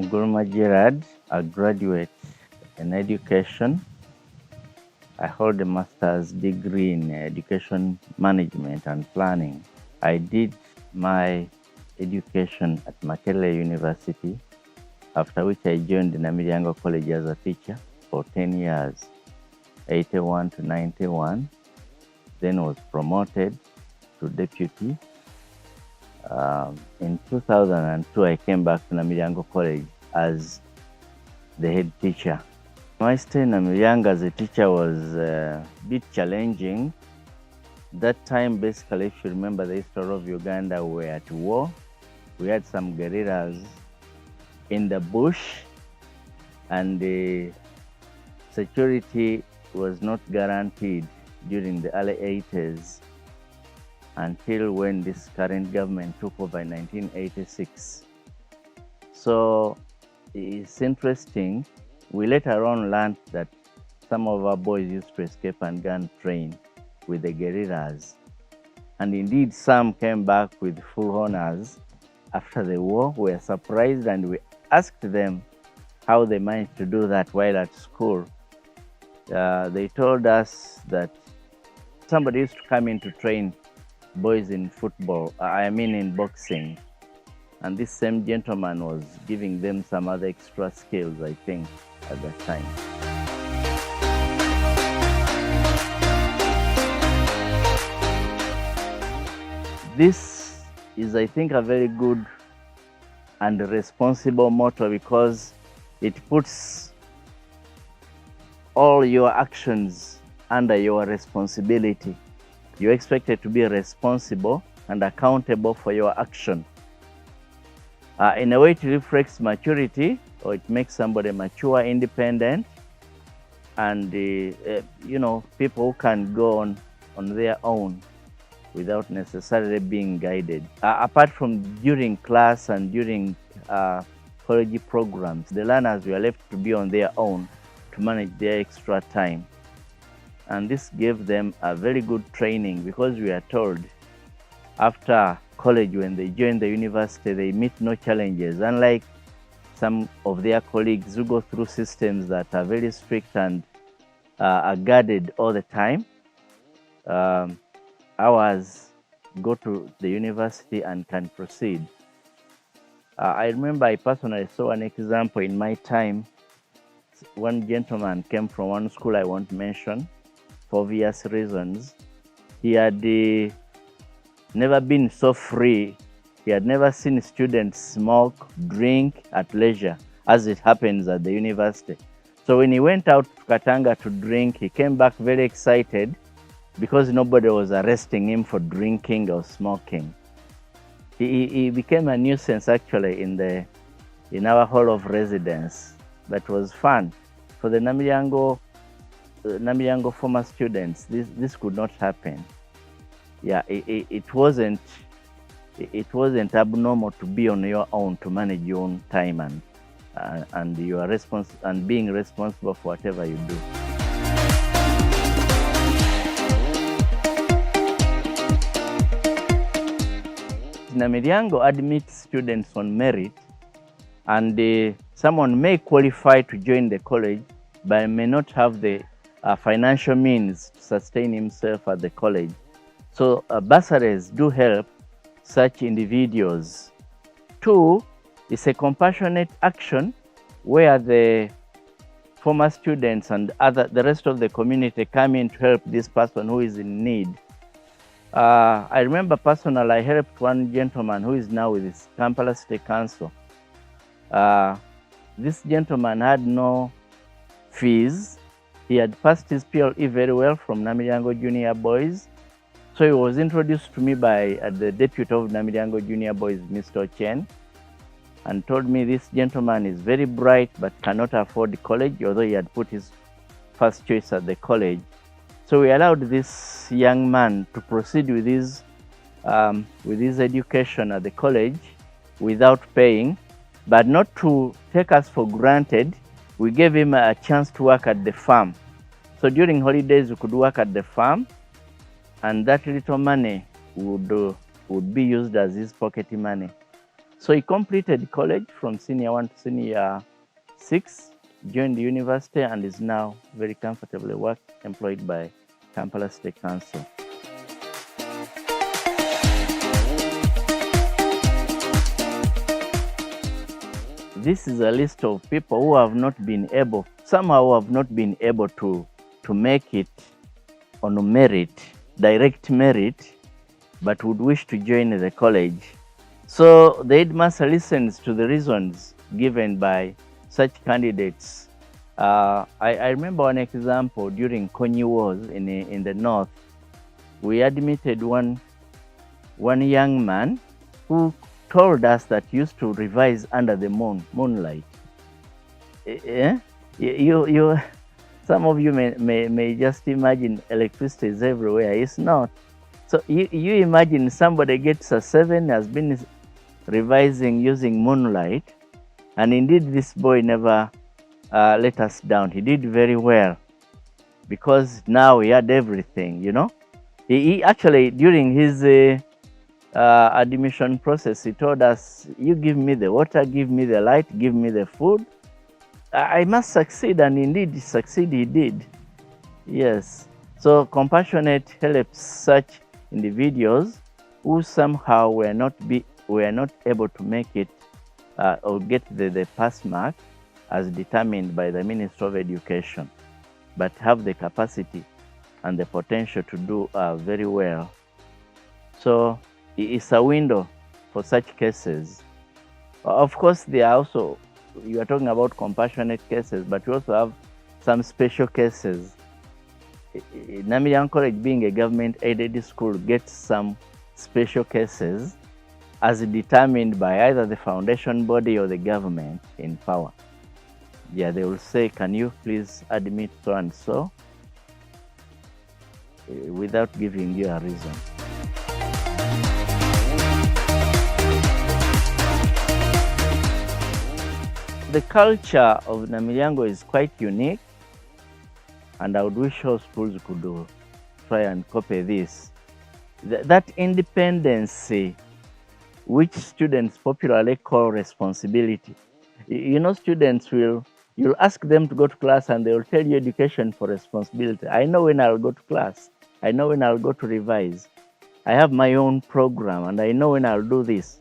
Muguluma Gerald, a graduate in education. I hold a master's degree in education management and planning. I did my education at Makerere University, after which I joined the Namilyango College as a teacher for 10 years, 81 to 91. Then was promoted to deputy. In 2002, I came back to Namilyango College as the head teacher. My stay in Namilyango as a teacher was a bit challenging. That time, basically, if you remember the history of Uganda, we were at war. We had some guerrillas in the bush, and the security was not guaranteed during the early 80s until when this current government took over in 1986. So it's interesting. We later on learned that some of our boys used to escape and gun train with the guerrillas. And indeed, some came back with full honors after the war. We were surprised and we asked them how they managed to do that while at school. They told us that somebody used to come in to train boys in football, in boxing. And this same gentleman was giving them some other extra skills, I think, at that time. This is, I think, a very good and responsible motto because it puts all your actions under your responsibility. You're expected to be responsible and accountable for your action. In a way, it reflects maturity, or it makes somebody mature, independent, and people who can go on their own without necessarily being guided. Apart from during class and during college programs, the learners were left to be on their own to manage their extra time. And this gave them a very good training because we are told after college, when they join the university, they meet no challenges, unlike some of their colleagues who go through systems that are very strict and are guarded all the time. Ours go to the university and can proceed. I remember I personally saw an example in my time. One gentleman came from one school I won't mention for obvious reasons. He had never been so free. He had never seen students smoke, drink at leisure, as it happens at the university. So when he went out to Katanga to drink, he came back very excited because nobody was arresting him for drinking or smoking. He became a nuisance actually in our hall of residence. That was fun. For the Namilyango former students, this could not happen. Yeah, it wasn't abnormal to be on your own, to manage your own time and your and being responsible for whatever you do. Namilyango admits students on merit, and someone may qualify to join the college but may not have the financial means to sustain himself at the college. So bursaries do help such individuals. Two, it's a compassionate action where the former students and the rest of the community come in to help this person who is in need. I remember personally, I helped one gentleman who is now with his Kampala City Council. This gentleman had no fees. He had passed his PLE very well from Namilyango Junior Boys. So he was introduced to me by the deputy of Namilyango Junior Boys, Mr Chen, and told me this gentleman is very bright but cannot afford college, although he had put his first choice at the college. So we allowed this young man to proceed with his education at the college without paying, but not to take us for granted. We gave him a chance to work at the farm. So during holidays, we could work at the farm, and that little money would be used as his pocket money. So he completed college from senior 1 to senior 6, joined the university, and is now very comfortably employed by Kampala State Council. This is a list of people who have not been able, somehow have not been able to make it on merit, direct merit, but would wish to join the college. So the headmaster listens to the reasons given by such candidates. I remember one example during Konyi Wars in the north. We admitted one young man who told us that he used to revise under the moonlight. Yeah? Some of you may just imagine electricity is everywhere. It's not. So you imagine somebody gets a 7, has been revising using moonlight, and indeed this boy never let us down. He did very well because now he had everything, you know. He actually, during his admission process, he told us, you give me the water, give me the light, give me the food. I must succeed, and indeed succeed he did. Yes. So compassionate helps such individuals who somehow were not able to make it or get the pass mark as determined by the Minister of Education, but have the capacity and the potential to do very well. So it's a window for such cases. Of course, there are also, you are talking about compassionate cases, but we also have some special cases. Namilyango College, being a government-aided school, gets some special cases as determined by either the foundation body or the government in power. Yeah, they will say, can you please admit so and so, without giving you a reason. The culture of Namilyango is quite unique, and I would wish all schools could try and copy this. That independency, which students popularly call responsibility. You know, students you'll ask them to go to class and they will tell you education for responsibility. I know when I'll go to class. I know when I'll go to revise. I have my own program and I know when I'll do this.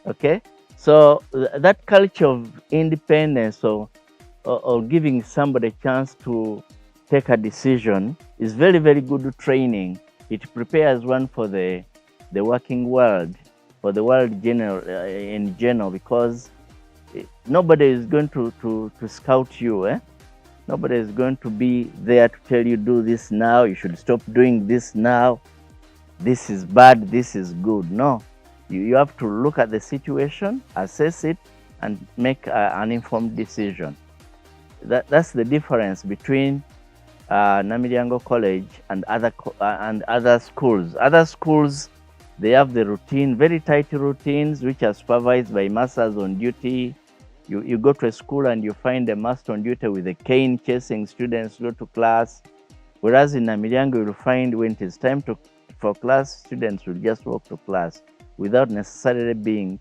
Okay? So that culture of independence or giving somebody a chance to take a decision is very, very good training. It prepares one for the working world, for the world in general, because nobody is going to scout you. Nobody is going to be there to tell you, do this now, you should stop doing this now, this is bad, this is good. No, you have to look at the situation, assess it, and make an informed decision. That's the difference between Namilyango College and other schools. Other schools, they have the routine, very tight routines, which are supervised by masters on duty. You go to a school and you find a master on duty with a cane chasing students to go to class. Whereas in Namilyango, you'll find when it is time for class, students will just walk to class without necessarily being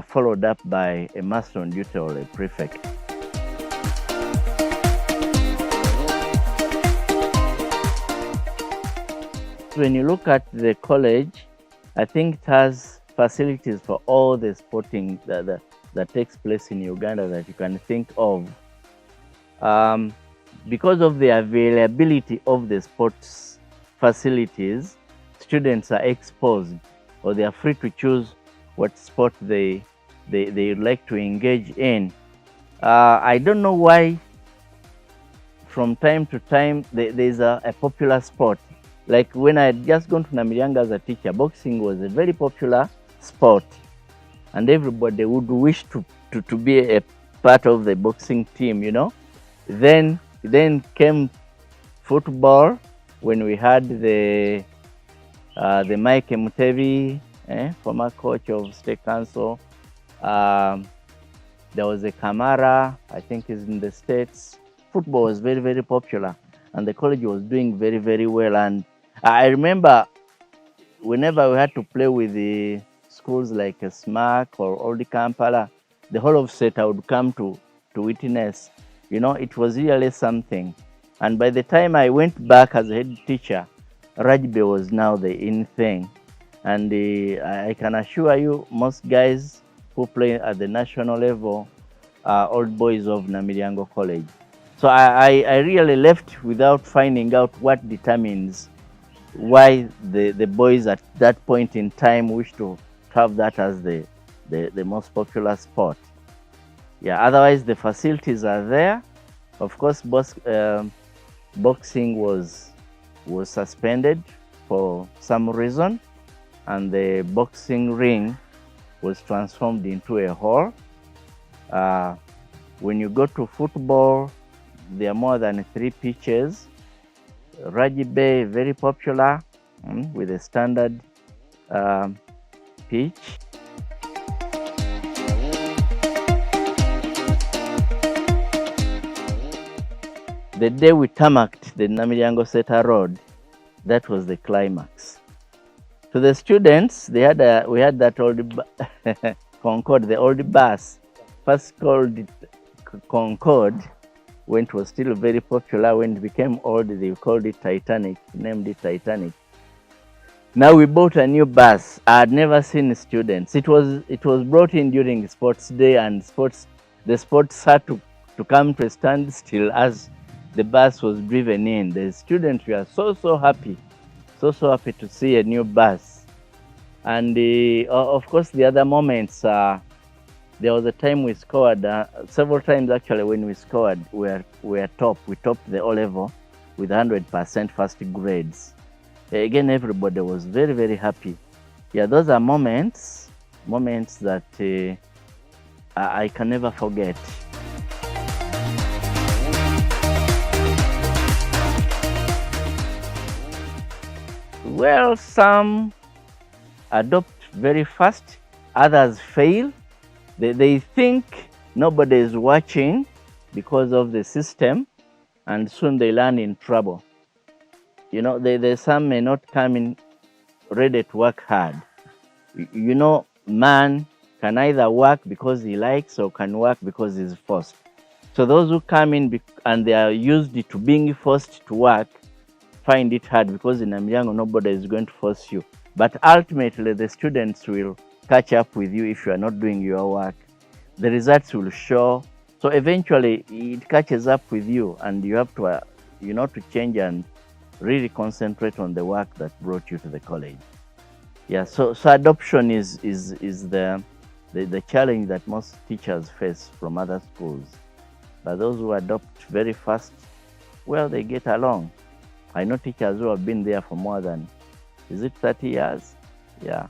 followed up by a master on duty or a prefect. When you look at the college, I think it has facilities for all the sporting that takes place in Uganda that you can think of. Because of the availability of the sports facilities, students are exposed, or they are free to choose what sport they like to engage in. I don't know why from time to time there's a popular sport. Like when I had just gone to Namilyango as a teacher, boxing was a very popular sport, and everybody would wish to be a part of the boxing team, you know. Then came football when we had the Mike Mutebi, former coach of State Council. There was a Kamara, I think is in the States. Football was very, very popular, and the college was doing very, very well. And I remember whenever we had to play with the schools like SMAC or Old Kampala, the whole of SETA would come to witness. You know, it was really something. And by the time I went back as a head teacher, rugby was now the in thing. And I can assure you, most guys who play at the national level are old boys of Namilyango College. So I really left without finding out what determines why the boys at that point in time wish to have that as the most popular sport. Yeah, otherwise the facilities are there. Of course, boxing was suspended for some reason, and the boxing ring was transformed into a hall. When you go to football, there are more than 3 pitches. Rugby, very popular, with a standard pitch. The day we tarmacked the Namilyango Seta Road, that was the climax. To the students, we had that old Concorde, the old bus, first called it Concorde, when it was still very popular. When it became old, they called it Titanic, named it Titanic. Now we bought a new bus. I had never seen students. It was brought in during sports day, and the sports had to come to a standstill as the bus was driven in. The students were so happy, so happy to see a new bus. And of course, the other moments, there was a time we scored, several times actually. When we scored, we topped the O level with 100% first grades. Again, everybody was very happy. Yeah, those are moments that I can never forget. Well, some adopt very fast, others fail. They think nobody is watching because of the system, and soon they land in trouble. You know, some may not come in ready to work hard. You know, man can either work because he likes or can work because he's forced. So those who come in and they are used to being forced to work find it hard, because in Namilyango nobody is going to force you. But ultimately the students will catch up with you if you are not doing your work. The results will show. So eventually it catches up with you, and you have to, to change and really concentrate on the work that brought you to the college. Yeah, so adoption is the challenge that most teachers face from other schools. But those who adopt very fast, well, they get along. I know teachers who have been there for more than, 30 years? Yeah.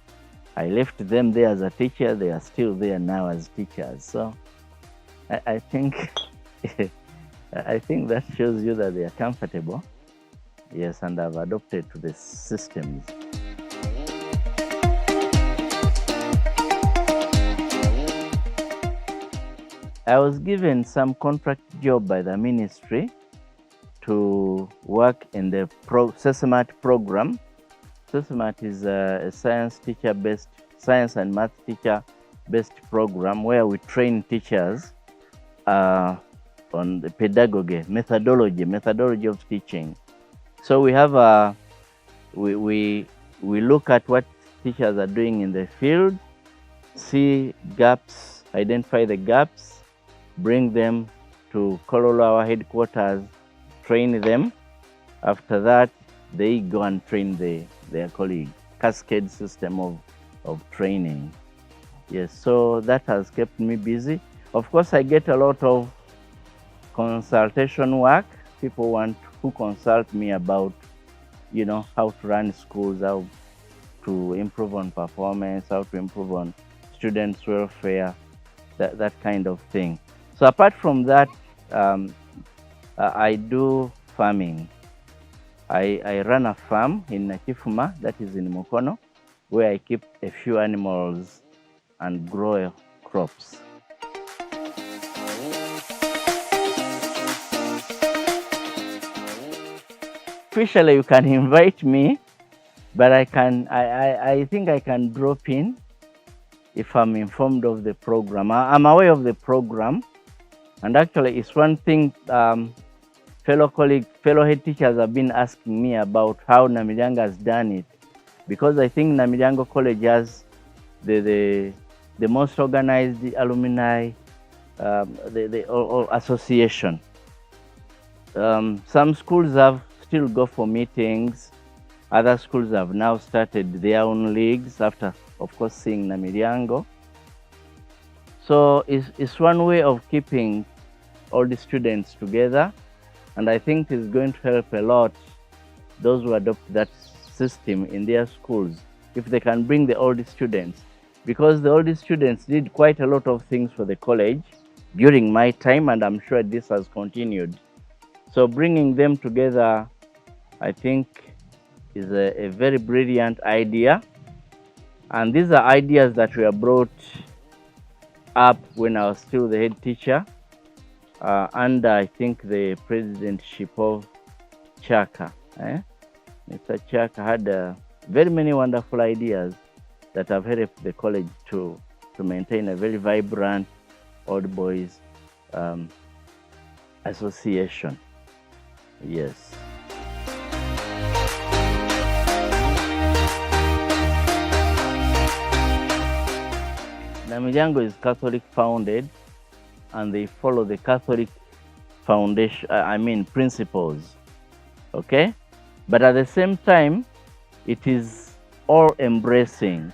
I left them there as a teacher. They are still there now as teachers. So I think I think that shows you that they are comfortable. Yes, and have adopted to the systems. I was given some contract job by the ministry to work in the SESMAT program. SESMAT is a science and math teacher-based program where we train teachers on the pedagogy, methodology of teaching. So we have we look at what teachers are doing in the field, see gaps, identify the gaps, bring them to Kololo, our headquarters, train them. After that, they go and train their colleague. Cascade system of training. Yes, so that has kept me busy. Of course, I get a lot of consultation work. People who consult me about, how to run schools, how to improve on performance, how to improve on students' welfare, that kind of thing. So apart from that, I do farming. I run a farm in Nakifuma, that is in Mukono, where I keep a few animals and grow crops. Officially, you can invite me, but I think I can drop in if I'm informed of the program. I'm aware of the program, and actually it's one thing fellow colleagues, fellow head teachers have been asking me about how Namilyango has done it, because I think Namilyango College has the most organized alumni association. Some schools have still go for meetings. Other schools have now started their own leagues after, of course, seeing Namilyango. So it's one way of keeping all the students together, and I think it's going to help a lot those who adopt that system in their schools, if they can bring the old students, because the old students did quite a lot of things for the college during my time, and I'm sure this has continued. So bringing them together, I think, is a very brilliant idea. And these are ideas that were brought up when I was still the head teacher, under, I think, the presidentship of Chaka. Mr. Chaka had very many wonderful ideas that have helped the college to maintain a very vibrant old boys association. Yes. Namilyango is Catholic founded, and they follow the Catholic foundation, principles. Okay? But at the same time, it is all embracing.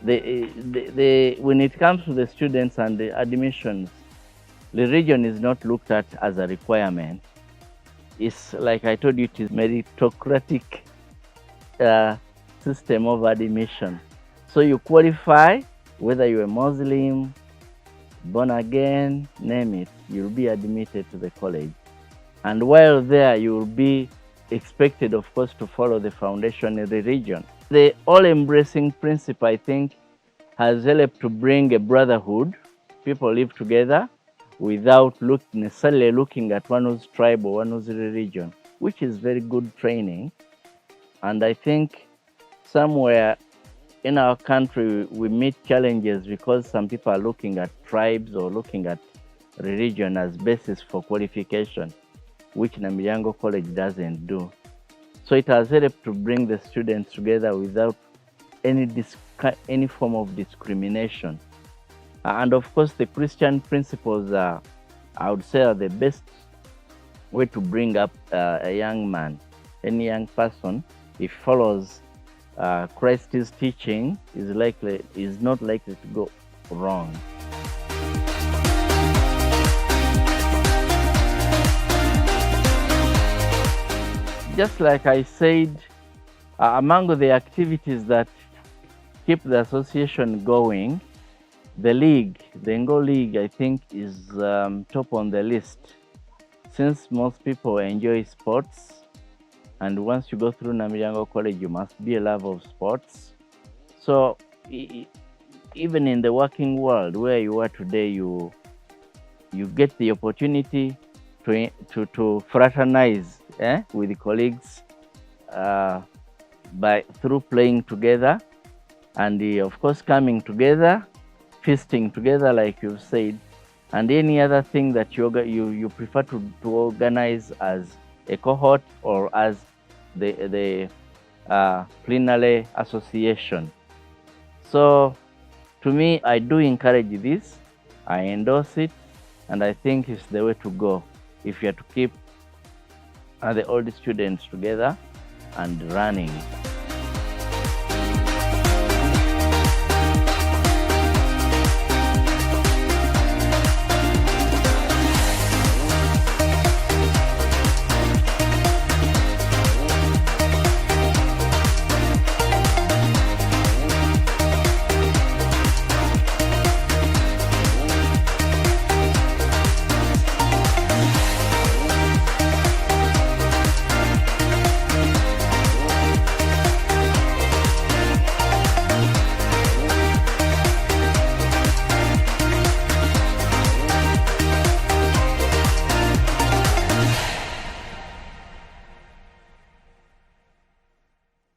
When it comes to the students and the admissions, religion is not looked at as a requirement. It's like I told you, it is meritocratic system of admission. So you qualify, whether you're a Muslim, born again, name it, you'll be admitted to the college. And while there, you'll be expected, of course, to follow the foundation in religion. The all-embracing principle, I think, has helped to bring a brotherhood. People live together without necessarily looking at one whose tribe or one whose religion, which is very good training. And I think somewhere in our country, we meet challenges because some people are looking at tribes or looking at religion as basis for qualification, which Namilyango College doesn't do. So it has helped to bring the students together without any form of discrimination. And of course, the Christian principles are, I would say, are the best way to bring up a young man. Any young person, if follows Christ's teaching, is not likely to go wrong. Just like I said, among the activities that keep the association going, the league, the Ngo League, I think, is top on the list, since most people enjoy sports. And once you go through Namilyango College, you must be a lover of sports. So even in the working world where you are today, you get the opportunity to fraternize with the colleagues through playing together, and of course coming together, feasting together, like you've said, and any other thing that you prefer to organize as a cohort or as the plenary association. So to me, I do encourage this, I endorse it, and I think it's the way to go if you are to keep the old students together and running.